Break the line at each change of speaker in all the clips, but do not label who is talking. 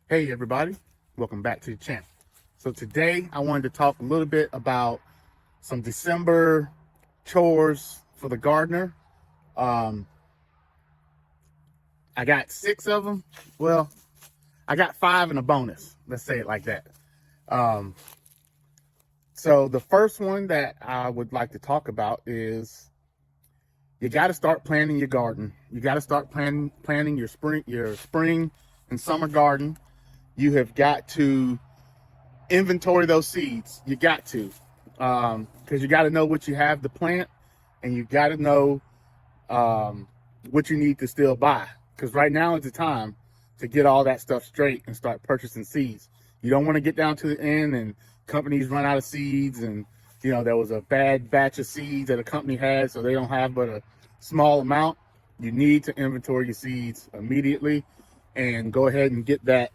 Hey everybody, welcome back to the channel. So today I wanted to talk a little bit about some December chores for the gardener. Um, I got 6 of them. Well, I got 5 and a bonus. Let's say it like that. Um, so the first one that I would like to talk about is you got to start planting your garden. You got to start planting your spring and summer garden. You have got to inventory those seeds. You got to, because you got to know what you have to plant, and you got to know what you need to still buy. Because right now is the time to get all that stuff straight and start purchasing seeds. You don't want to get down to the end and companies run out of seeds, and there was a bad batch of seeds that a company had, so they don't have but a small amount. You need to inventory your seeds immediately and go ahead and get that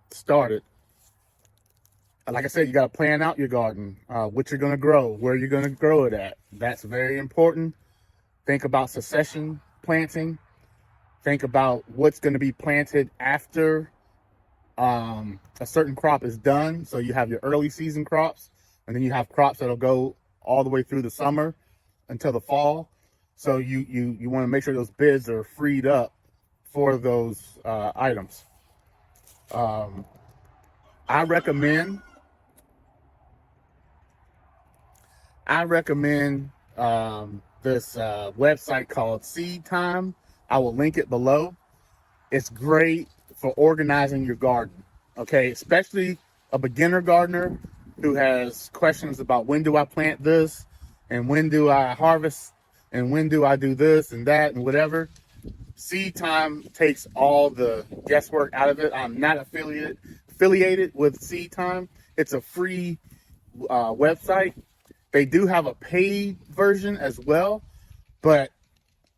started. Like I said, you got to plan out your garden, what you're going to grow, where you're going to grow it at. That's very important. Think about succession planting. Think about what's going to be planted after a certain crop is done. So you have your early season crops, and then you have crops that'll go all the way through the summer until the fall. So you want to make sure those beds are freed up for those items. I recommend this website called Seed Time. I will link it below. It's great for organizing your garden, okay? Especially a beginner gardener who has questions about when do I plant this, and when do I harvest, and when do I do this and that and whatever. Seed Time takes all the guesswork out of it. I'm not affiliated with Seed Time. It's a free website. They do have a paid version as well, but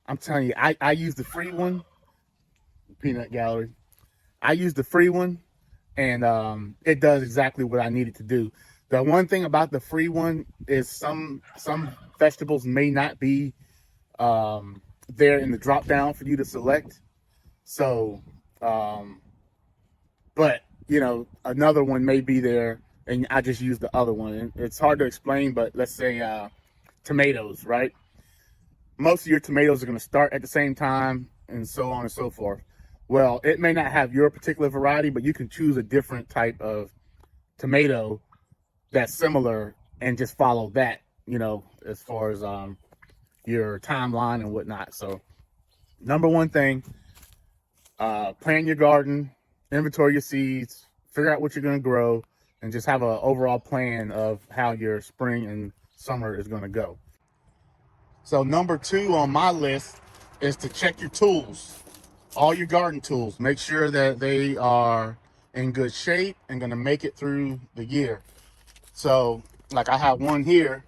I'm telling you, I use the free one, Peanut Gallery. I use the free one, and it does exactly what I need it to do. The one thing about the free one is some vegetables may not be there in the drop down for you to select. So, but another one may be there, and I just use the other one. And it's hard to explain, but let's say tomatoes, right? Most of your tomatoes are going to start at the same time, and so on and so forth. Well, it may not have your particular variety, but you can choose a different type of tomato that's similar and just follow that, as far as your timeline and whatnot. So number one thing, plan your garden, inventory your seeds, figure out what you're going to grow, and just have an overall plan of how your spring and summer is going to go. So number 2 on my list is to check your tools, all your garden tools. Make sure that they are in good shape and going to make it through the year. So like I have one here,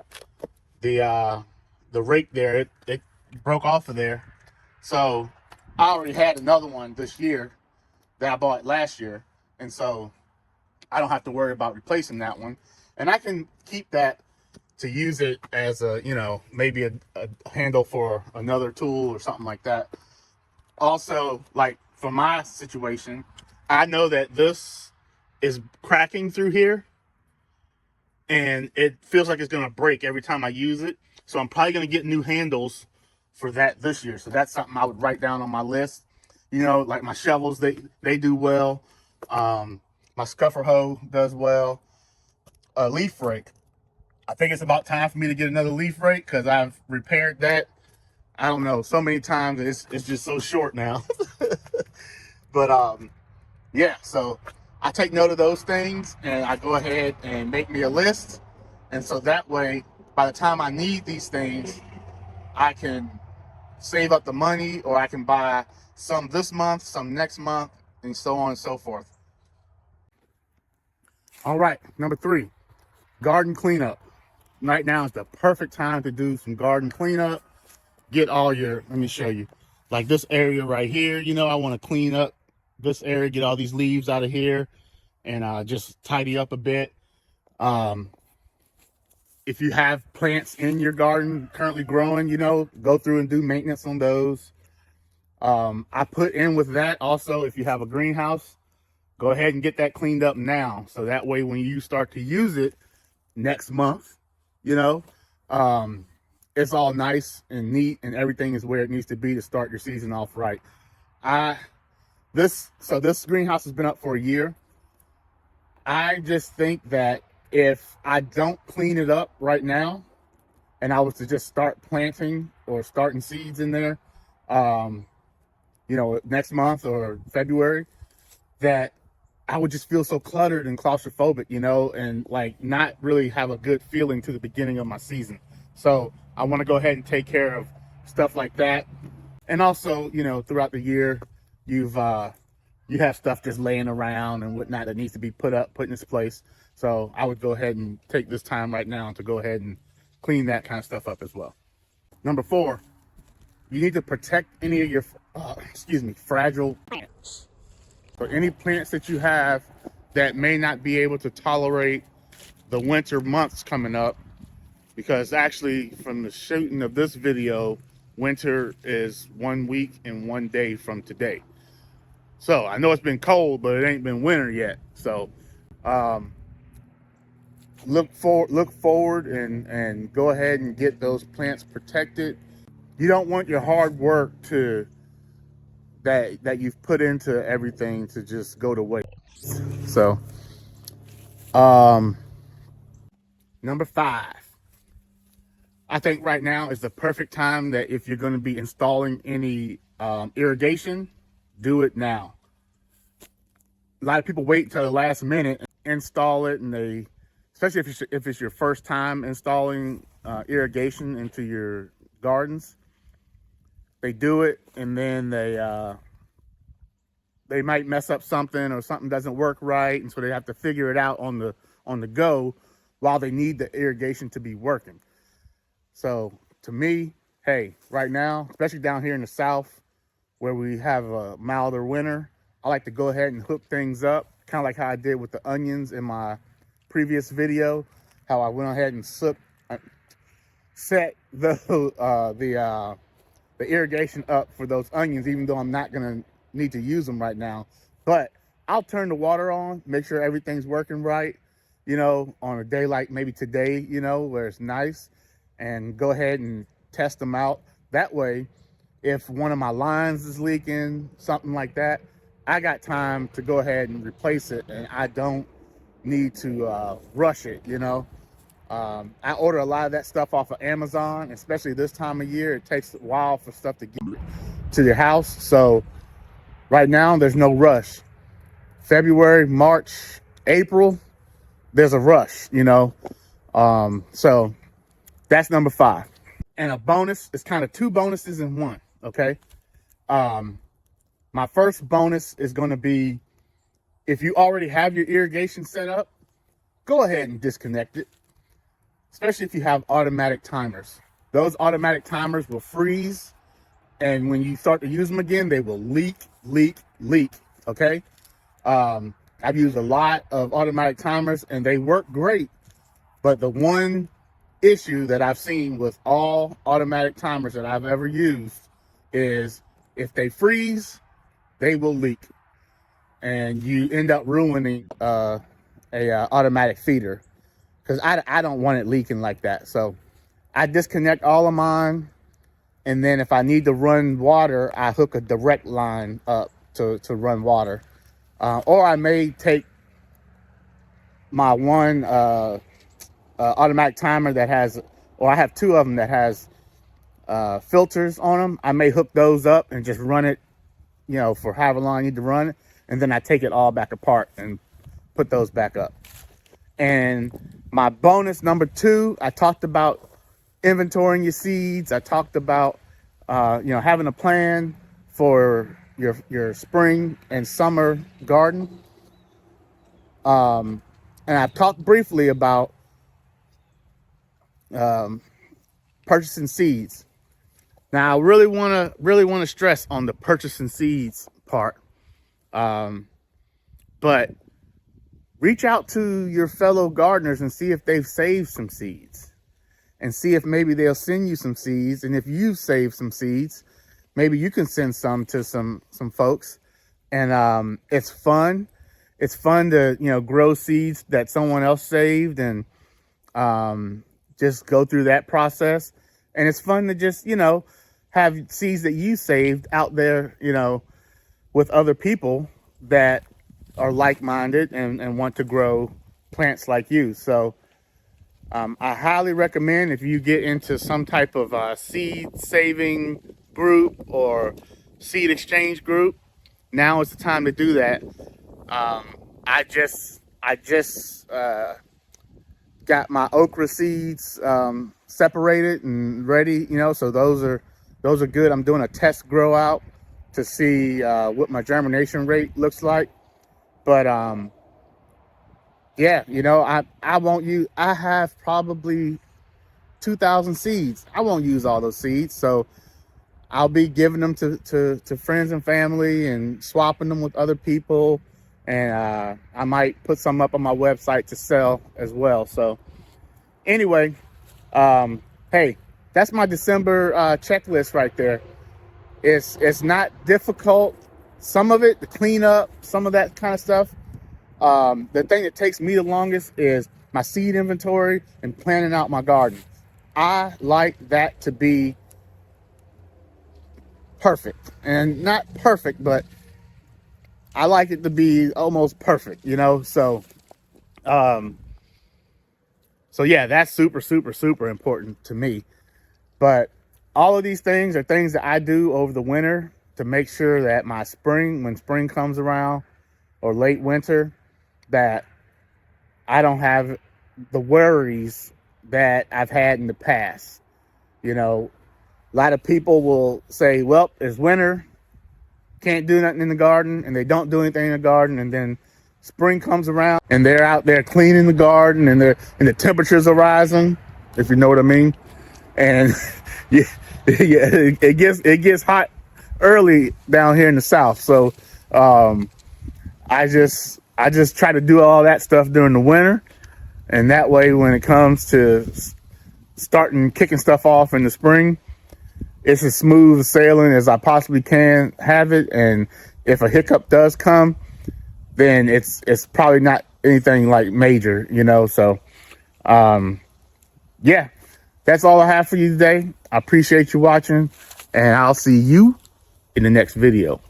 the rake there, it broke off of there. So I already had another one this year that I bought last year, and so I don't have to worry about replacing that one, and I can keep that to use it as a maybe a handle for another tool or something like that. Also, like for my situation, I know that this is cracking through here, and it feels like it's going to break every time I use it. So I'm probably going to get new handles for that this year. So that's something I would write down on my list. Like my shovels, they do well. My scuffer hoe does well. A leaf rake. I think it's about time for me to get another leaf rake, because I've repaired that, I don't know, so many times. It's just so short now. But yeah, so I take note of those things, and I go ahead and make me a list. And so that way, by the time I need these things, I can save up the money, or I can buy some this month, some next month, and so on and so forth. All right, number 3, garden cleanup. Right now is the perfect time to do some garden cleanup. Get all your, let me show you, like this area right here, I want to clean up this area, get all these leaves out of here, and just tidy up a bit. If you have plants in your garden currently growing, go through and do maintenance on those. I put in with that also, if you have a greenhouse, Go ahead and get that cleaned up now. So that way when you start to use it next month, you know, it's all nice and neat and everything is where it needs to be to start your season off right. This greenhouse has been up for a year. I just think that if I don't clean it up right now and I was to just start planting or starting seeds in there, you know, next month or February, that I would just feel so cluttered and claustrophobic, you know, and like not really have a good feeling to the beginning of my season. So I want to go ahead and take care of stuff like that. And also, you know, throughout the year, you have stuff just laying around and whatnot that needs to be put in its place. So I would go ahead and take this time right now to go ahead and clean that kind of stuff up as well. Number 4, you need to protect any of your, fragile plants. So any plants that you have that may not be able to tolerate the winter months coming up, because actually from the shooting of this video, winter is 1 week and 1 day from today. So I know it's been cold, but it ain't been winter yet. So look forward and go ahead and get those plants protected. You don't want your hard work that you've put into everything to just go to waste. So number 5, I think right now is the perfect time that if you're going to be installing any irrigation, do it now. A lot of people wait until the last minute and install it, and they, especially if it's your first time installing irrigation into your gardens, they do it and then they might mess up something or something doesn't work right, and so they have to figure it out on the go while they need the irrigation to be working. So to me, hey, right now, especially down here in the South where we have a milder winter, I like to go ahead and hook things up, kind of like how I did with the onions in my previous video, how I went ahead and set the irrigation up for those onions, even though I'm not gonna need to use them right now. But I'll turn the water on, make sure everything's working right, you know, on a day like maybe today, you know, where it's nice, and go ahead and test them out. That way, if one of my lines is leaking, something like that, I got time to go ahead and replace it, and I don't need to rush it, you know. I order a lot of that stuff off of Amazon, especially this time of year. It takes a while for stuff to get to your house. So right now, there's no rush. February, March, April, there's a rush, you know. So that's number 5. And a bonus, it's kind of 2 bonuses in one, okay? My first bonus is going to be, if you already have your irrigation set up, go ahead and disconnect it, especially if you have automatic timers. Those automatic timers will freeze, and when you start to use them again, they will leak, okay? I've used a lot of automatic timers, and they work great, but the one issue that I've seen with all automatic timers that I've ever used is if they freeze, they will leak, and you end up ruining a automatic feeder, because I don't want it leaking like that. So I disconnect all of mine, and then if I need to run water, I hook a direct line up to run water, or I may take my one automatic timer that has, or I have 2 of them that has filters on them. I may hook those up and just run it, you know, for however long I need to run it, and then I take it all back apart and put those back up. And my bonus number 2, I talked about inventorying your seeds. I talked about you know, having a plan for your spring and summer garden. And I've talked briefly about purchasing seeds. Now, I really want to stress on the purchasing seeds part. But reach out to your fellow gardeners and see if they've saved some seeds, and see if maybe they'll send you some seeds. And if you've saved some seeds, maybe you can send some to some folks. And it's fun. it's fun to, grow seeds that someone else saved and just go through that process. And it's fun to just, have seeds that you saved out there, with other people that are like-minded and want to grow plants like you. So I highly recommend, if you get into some type of seed saving group or seed exchange group, now is the time to do that. I just got my okra seeds separated and ready, so those are good. I'm doing a test grow out to see what my germination rate looks like. But yeah, I won't use, I have probably 2,000 seeds. I won't use all those seeds, so I'll be giving them to friends and family and swapping them with other people. And I might put some up on my website to sell as well. So anyway, hey, that's my December checklist right there. It's not difficult. Some of it, the cleanup, some of that kind of stuff. The thing that takes me the longest is my seed inventory and planning out my garden. I like that to be perfect, and not perfect, but I like it to be almost perfect, so yeah, that's super, super, super important to me. But all of these things are things that I do over the winter to make sure that my spring, when spring comes around, or late winter, that I don't have the worries that I've had in the past. A lot of people will say, well, it's winter, can't do nothing in the garden, and they don't do anything in the garden, and then spring comes around and they're out there cleaning the garden, and the temperatures are rising, if you know what I mean. And yeah, it gets hot early down here in the South. So I just try to do all that stuff during the winter, and that way when it comes to starting kicking stuff off in the spring, it's as smooth sailing as I possibly can have it. And if a hiccup does come, then it's probably not anything like major, So yeah, that's all I have for you today. I appreciate you watching, and I'll see you in the next video.